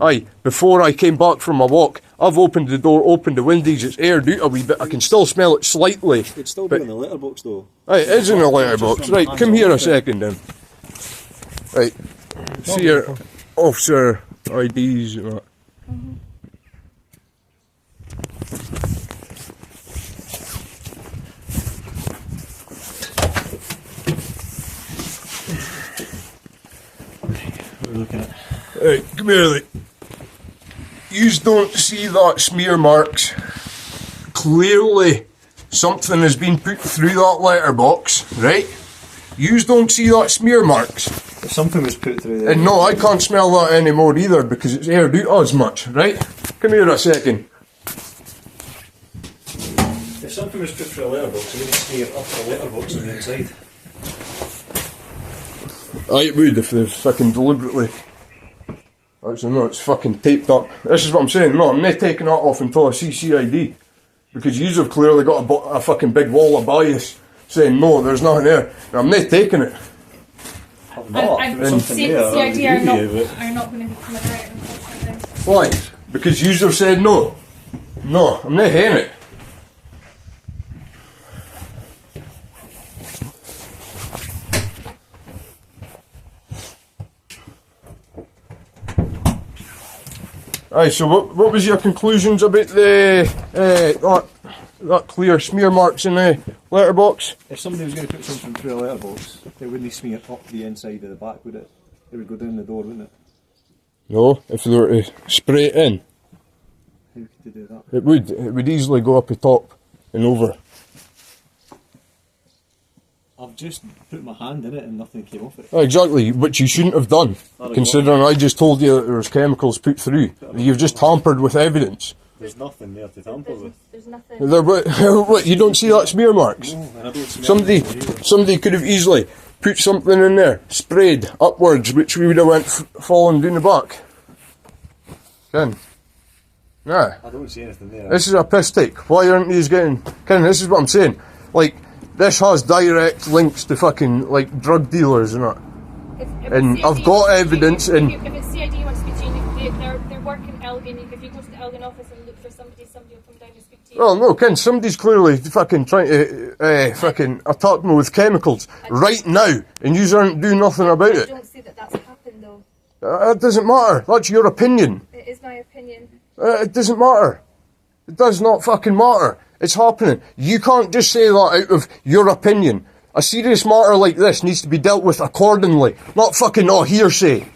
Aye, before I came back from my walk, I've opened the door, opened the windows, it's aired out a wee bit, I can still smell it slightly. It'd still be in the letterbox though. Aye, it is in the letterbox. Right, come here a second then. Right, see your officer IDs and that. We're looking at. Right, come here, like. Yous don't see that smear marks. Clearly, something has been put through that letterbox, right? Yous don't see that smear marks. If something was put through there. And no, I can't smell that anymore either because it's aired out as much, right? Come here a second. If something was put through a letterbox, it wouldn't smear up the letterbox on the inside. Aye, it would if they fucking deliberately. Actually, no, it's fucking taped up. This is what I'm saying. No, I'm not taking that off until I see CID. Because yous have clearly got a fucking big wall of bias saying, no, there's nothing there. And I'm not taking it. I'm not. CID are not going to be coming out, unfortunately. Why? Because yous have said no. No, I'm not hearing it. Aye, so what was your conclusions about the that clear smear marks in the letterbox? If somebody was going to put something through a letterbox, it wouldn't smear up the inside of the back, would it? It would go down the door, wouldn't it? No, if they were to spray it in. How could they do that? It would easily go up the top and over. I've just put my hand in it and nothing came off it. Exactly, which you shouldn't have done, considering I just told you that there was chemicals put through. You've just tampered with evidence. There's nothing there to tamper with. There's nothing. What, you don't see that smear marks? No, and I don't smell Somebody could have easily put something in there, sprayed upwards, which we would have went falling down the back. Ken? Nah. I don't see anything there. This is a piss take. Why aren't these getting... Ken, this is what I'm saying. Like, this has direct links to fucking, like, drug dealers and that. And CID, I've got evidence and... If it's CID wants to speak to you, they're working Elgin. If you go to the Elgin office and look for somebody will come down and speak to you. Well, no, Ken, somebody's clearly fucking trying to fucking attack me with chemicals right now, and you aren't doing nothing about it. I don't see that that's happened, though. It doesn't matter. That's your opinion. It is my opinion. It doesn't matter. It does not fucking matter. It's happening. You can't just say that out of your opinion. A serious matter like this needs to be dealt with accordingly, not fucking hearsay.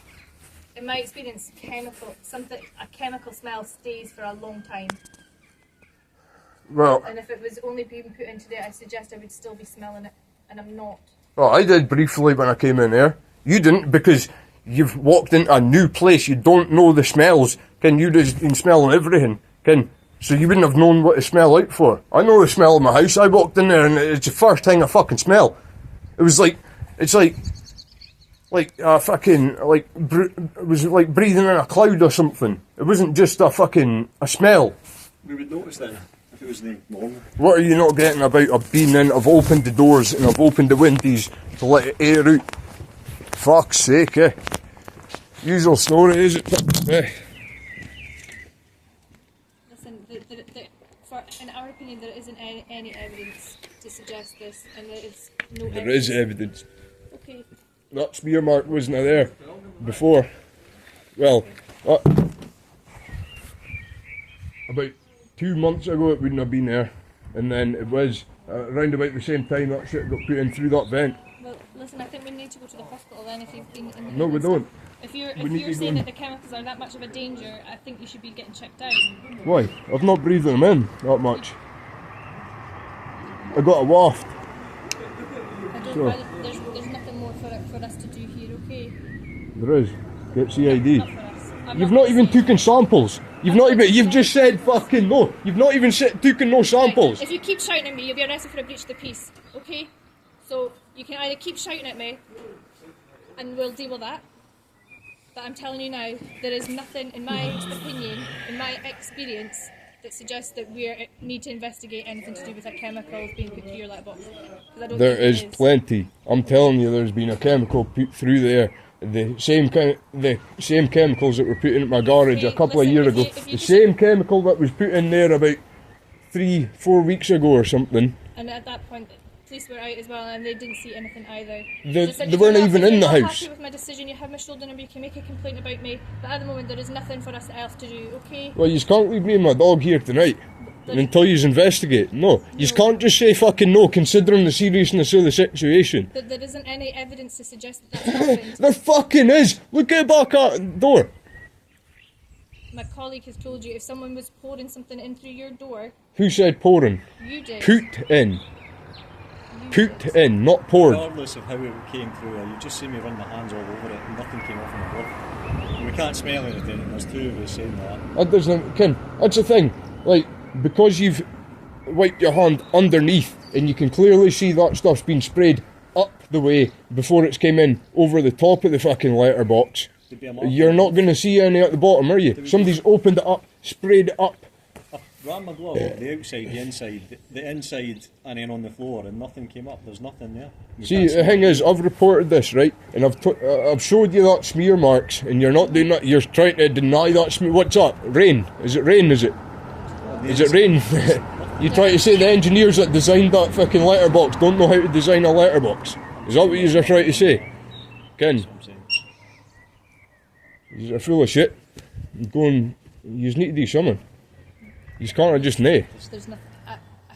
In my experience, a chemical smell stays for a long time. Well, And if it was only being put into there, I suggest I would still be smelling it, and I'm not. well, I did briefly when I came in there. You didn't because you've walked into a new place. You don't know the smells. You'd have been smelling everything. So you wouldn't have known what to smell out for. I know the smell of my house. I walked in there and it's the first thing I fucking smell. It was like, it's like fucking, it was like breathing in a cloud or something. It wasn't just a smell. We would notice then if it was the morning. What are you not getting about? I've been in, I've opened the doors and I've opened the windows to let it air out. Fuck's sake, eh? Usual story, is it? Eh. In our opinion, there isn't any evidence to suggest this, and there is no There is evidence. Okay. That smear mark wasn't there before. Well, about 2 months ago it wouldn't have been there, and then it was around about the same time that shit got put in through that vent. Well, listen, I think we need to go to the hospital then if you've been in No, we don't. If you're saying that the chemicals are that much of a danger, I think you should be getting checked out. Why? I've not breathed them in that much. I got a waft. There's nothing more for us to do here, okay? There is. Get CID. Not for us. You've not even taken samples. You've just said fucking no. You've not even taken no samples. If you keep shouting at me, you'll be arrested for a breach of the peace, okay? So you can either keep shouting at me, and we'll deal with that. But I'm telling you now, there is nothing, in my opinion, in my experience, that suggests that we need to investigate anything to do with a chemical being put through your letterbox. There is plenty. I'm telling you, there's been a chemical put through there the same chemicals that were put in my garage Okay, a couple of listen, years if ago. you The just- same chemical that was put in there about 3-4 weeks ago or something. And at that point, the police were out as well, and they didn't see anything either. They Just said, weren't if you're not- even if in you're the not house. happy with my decision, you have my shoulder number, you can make a complaint about me. But at the moment, there is nothing for us else to do, okay? Well, you can't leave me and my dog here tonight There- until you investigate. No, you can't just say fucking no, considering the seriousness of the situation. There isn't any evidence to suggest that that's happened. There fucking is. Look at the back at the door. My colleague has told you if someone was pouring something in through your door, Who said pouring? you did. Put in. You Put did. in, not poured. Regardless of how it came through, you just see me run my hands all over it and nothing came off on the door. And we can't smell anything, and there's two of us saying that. That doesn't, Ken, that's the thing. Like, because you've wiped your hand underneath and you can clearly see that stuff's been sprayed up the way before it's came in over the top of the fucking letterbox. There'd be a mark You're on not going to see any at the bottom, are you? Somebody's opened it up, sprayed it up. I ran my glove, the outside, the inside, the inside, and then on the floor, and nothing came up. There's nothing there. We See, can't the thing smell is, I've reported this, right? And I've showed you that smear marks, and you're not doing that. You're trying to deny that smear. What's that? Rain? Is it rain? Is it? Is it rain? You try to say the engineers that designed that fucking letterbox don't know how to design a letterbox? Is that what you're trying to say? Ken, what I'm saying. you're full of shit. You need to do something. You can't just nay. There's nothing.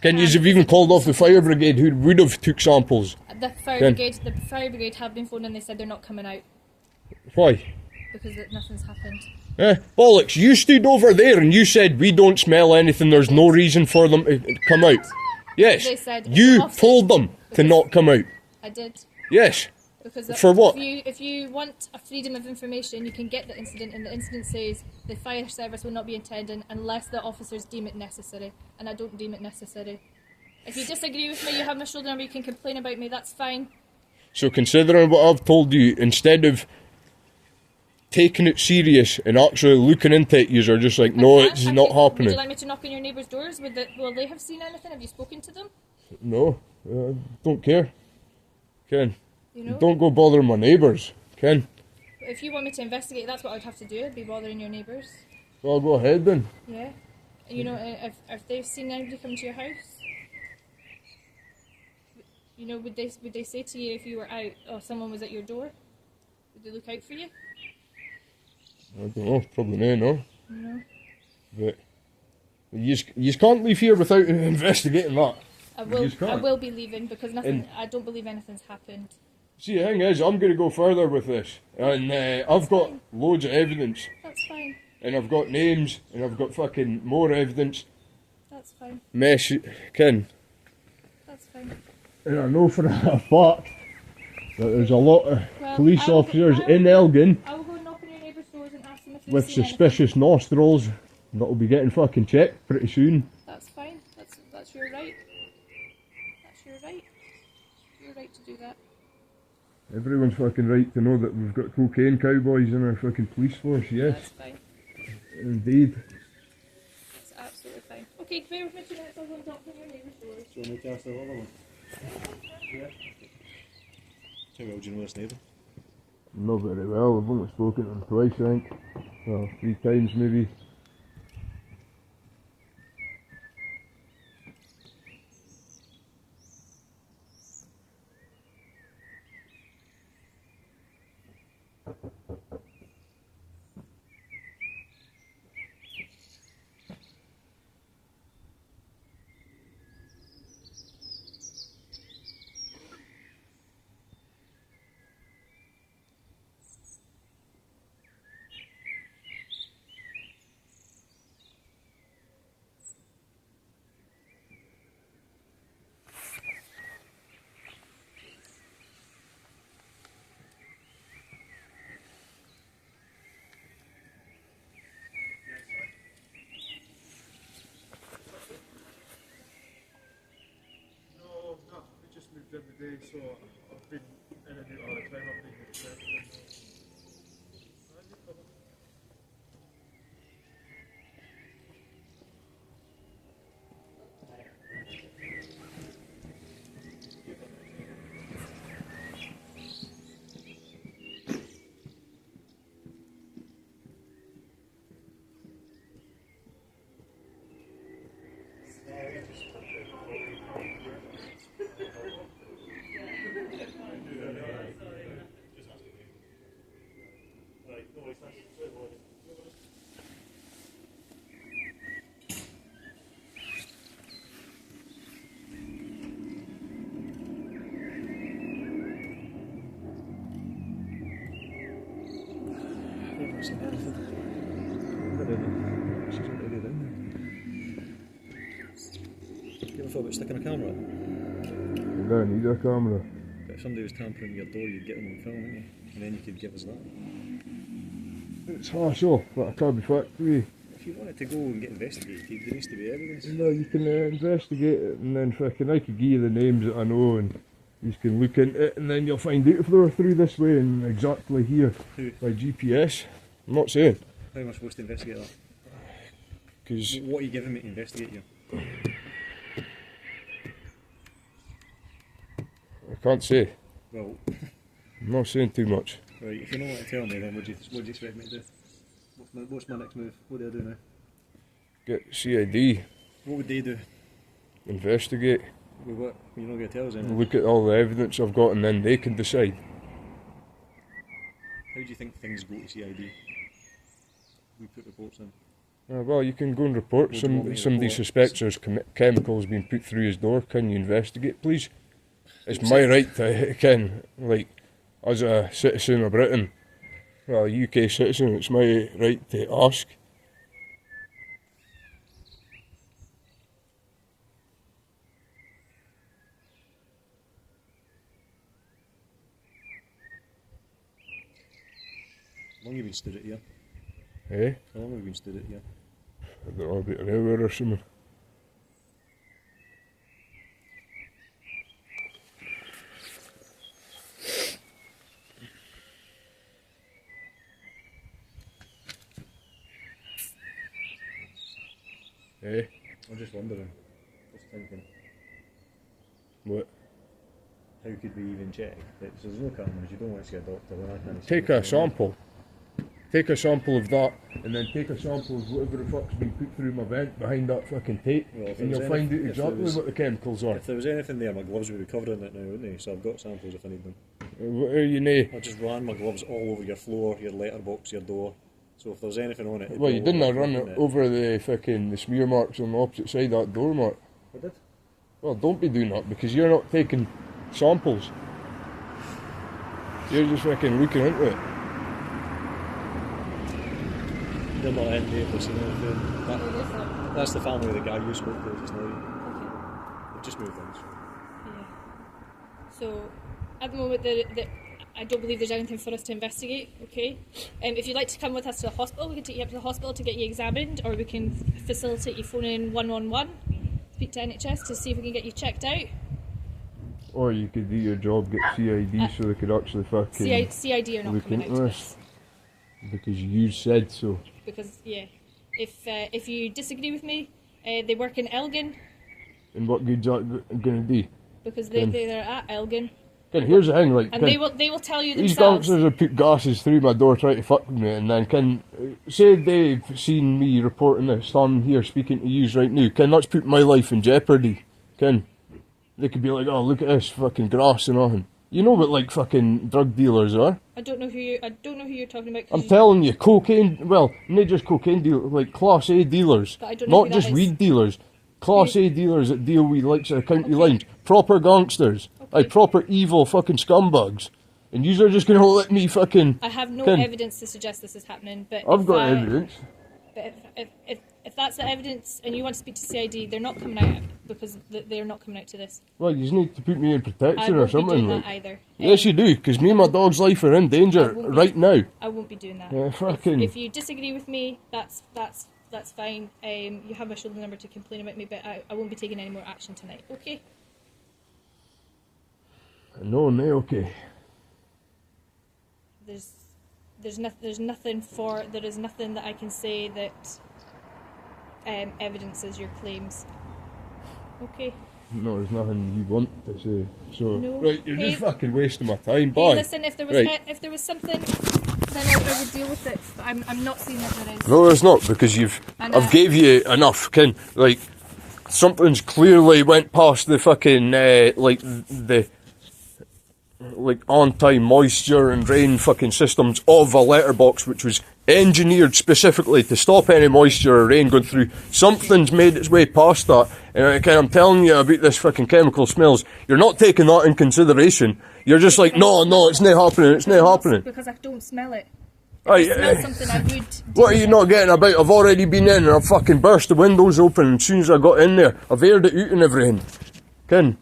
Ken, you have even called off the fire brigade who would have took samples. The fire Ken. brigade have been phoned and they said they're not coming out Why? because nothing's happened. Bollocks, you stood over there and you said we don't smell anything, there's no reason for them to come out. Yes, They said you officers- told them to not come out. I did. Yes, Because For what? If you want a freedom of information, you can get the incident, and the incident says the fire service will not be attending unless the officers deem it necessary, and I don't deem it necessary. If you disagree with me, you have my shoulder number, you can complain about me, that's fine. so considering what I've told you, instead of taking it serious and actually looking into it, you are just like, no, it's not Would happening. you like me to knock on your neighbours' doors? Will they have seen anything? Have you spoken to them? No, don't care. Ken, You know? don't go bothering my neighbours. Ken, If you want me to investigate, that's what I'd have to do. I'd be bothering your neighbours. well, go ahead then. Yeah. You know, if they've seen anybody come to your house, you know, would they say to you if you were out or someone was at your door? Would they look out for you? I don't know, probably no. No. But you can't leave here without investigating that. I You just can't. will be leaving because I don't believe anything's happened. See, the thing is, I'm going to go further with this. And I've got loads of evidence. That's fine. And I've got names, and I've got fucking more evidence. That's fine. Ken. That's fine. And I know for a fact that there's a lot of Well, police I will- officers I will- in Elgin I will go knock on your neighbour's doors and ask them if they've with seen suspicious nostrils that will be getting fucking checked pretty soon. anything. That's fine. That's your right. That's your right. Your right to do that. Everyone's fucking right to know that we've got cocaine cowboys in our fucking police force, yes. That's fine. Indeed. That's absolutely fine. Okay, bear with me 2 minutes. I'll go and knock on your neighbour's doors. Do you want me to ask the other one? Yeah. How well do you know this neighbour? Not very well, I've only spoken to him twice, I think. Well, 3 times maybe. No, we just moved every day, so I've been in and out all the time. I've been here. You ever thought about sticking a camera up? You don't need a camera. But if somebody was tampering your door, you'd get them on film, wouldn't you? And then you could give us that. It's harsh off, but I can't be fucked with you. If you wanted to go and get investigated, there needs to be evidence. No, you can investigate it and then fucking I could give you the names that I know and you can look into it and then you'll find out if they were through this way and exactly here Who? by GPS. I'm not saying. How am I supposed to investigate that? Because What are you giving me to investigate you? I can't say. Well, I'm not saying too much. right, if you don't want to tell me, then what do you expect me to do? What's my next move? What do I do now? Get CID, What would they do? investigate, With what? You're not going to tell us anything. look at all the evidence I've got and then they can decide. How do you think things go to CID? We put reports in. Well, you can go and report. What do you want me to Somebody report? suspects there's chemicals being put through his door. Can you investigate, please? It's Who my said- right to, Ken, like, as a citizen of Britain, well, a UK citizen, it's my right to ask. How long have you been stood at here? Eh? How long have you been stood at here? I don't know, about an hour or something. Eh? I'm just wondering. Just thinking. What? How could we even check? There's no cameras, you don't want to see a doctor when I can't see Take what's a going on. sample. Take a sample of that, and then take a sample of whatever the fuck's been put through my vent behind that fucking tape, Well, if and there you'll was find out if there exactly was- what the chemicals are. If there was anything there, my gloves would be covering it now, wouldn't they? So I've got samples if I need them. What are you know? I just ran my gloves all over your floor, your letterbox, your door. So if there's anything on it... it'd Well, be you all didn't over run it, it wouldn't over the fucking the smear marks on the opposite side of that door, Mark. I did. Well, don't be doing that because you're not taking samples. You're just fucking looking into it. They're not in there, listen, anything. That's the family of the guy you spoke to just now. Okay. We've just moved on. Yeah. So, at the moment, I don't believe there's anything for us to investigate, okay? If you'd like to come with us to the hospital, we can take you up to the hospital to get you examined, or we can facilitate you phoning 111, speak to NHS to see if we can get you checked out. Or you could do your job, get CID so they could actually fucking CID are not look coming out into to this. this. Because you said so. Because, yeah, if you disagree with me, they work in Elgin, And what good's that going to do? because Then- they're at Elgin, Ken, here's the thing, like, and Ken, they will tell you these themselves. gangsters have put gases through my door trying to fuck with me, and then Ken, say they've seen me reporting this, standing here speaking to you right now, Ken, that's put my life in jeopardy, Ken. They could be like, oh, look at this fucking grass and all. You know what, like, fucking drug dealers are? I don't know who you're talking about. 'cause I'm you- telling you, cocaine, well, not just cocaine dealers, like Class A dealers, But I don't know not who that just is. weed dealers, Class A dealers that deal with likes of the county Okay. lines, proper gangsters, Okay. like proper evil fucking scumbags. And you are just going to let me fucking... I have no Ken, evidence to suggest this is happening, but I've if got I- evidence. But if that's the evidence and you want to speak to CID, they're not coming out because they're not coming out to this. Well, you just need to put me in I protection or won't be something. doing Like. that either. Yes, you do, because me and my dog's life are in danger I won't be- right now. I won't be doing that. Yeah, fucking- If you disagree with me, that's fine. You have my shoulder number to complain about me, but I won't be taking any more action tonight. Okay? No, no, okay. There is nothing that I can say that evidences your claims. Okay. No, there's nothing you want to say. So, No. right, you're Hey. just fucking wasting my time. Hey, Bye. listen, if there was Right. if there was something, then I would deal with it. But I'm not seeing that there is. No, there's not, because And I've gave you enough, Ken. Like, something's clearly went past the fucking, anti-moisture and rain fucking systems of a letterbox, which was engineered specifically to stop any moisture or rain going through. Something's made its way past that. And I'm telling you about this fucking chemical smells. You're not taking that in consideration. You're just like, no, it's not happening, it's not happening. Because I don't smell it. Right, If I smell something I would... what are you not getting about? I've already been in and I've fucking burst the windows open, and as soon as I got in there, I've aired it out and everything. Ken?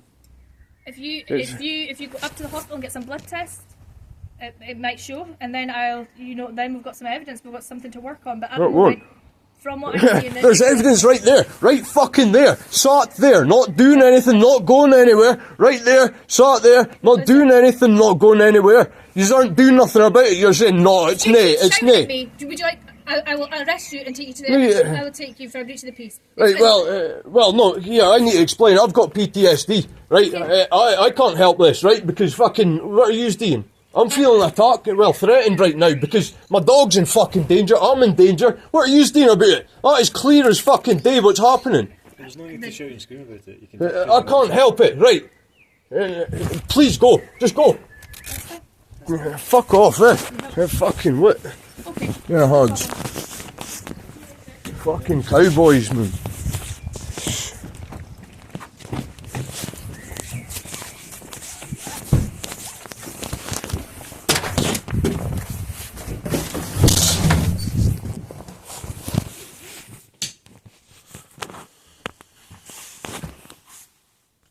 If you go up to the hospital and get some blood tests, it might show, and then then we've got some evidence, we've got something to work on. But at the moment, from what I'm seeing, There's evidence right there, right fucking there, sat there, not doing anything, not going anywhere, right there, sat there, not doing anything, not going anywhere. You aren't doing nothing about it. You're saying, no, it's nay, it's nay. Would you like? I will arrest you and take you to the. I will take you for a breach of the peace. Right, no, yeah, I need to explain. I've got PTSD, right? I can't help this, right? Because fucking, what are you doing? I'm feeling attacked, threatened right now because my dog's in fucking danger, I'm in danger. What are you doing about it? That is clear as fucking day what's happening. There's no need to shout and scream about it. You can I can't help it, right? Please go, just go. Fuck off, fucking what? Okay. Yeah, hugs. Fucking cowboys, man.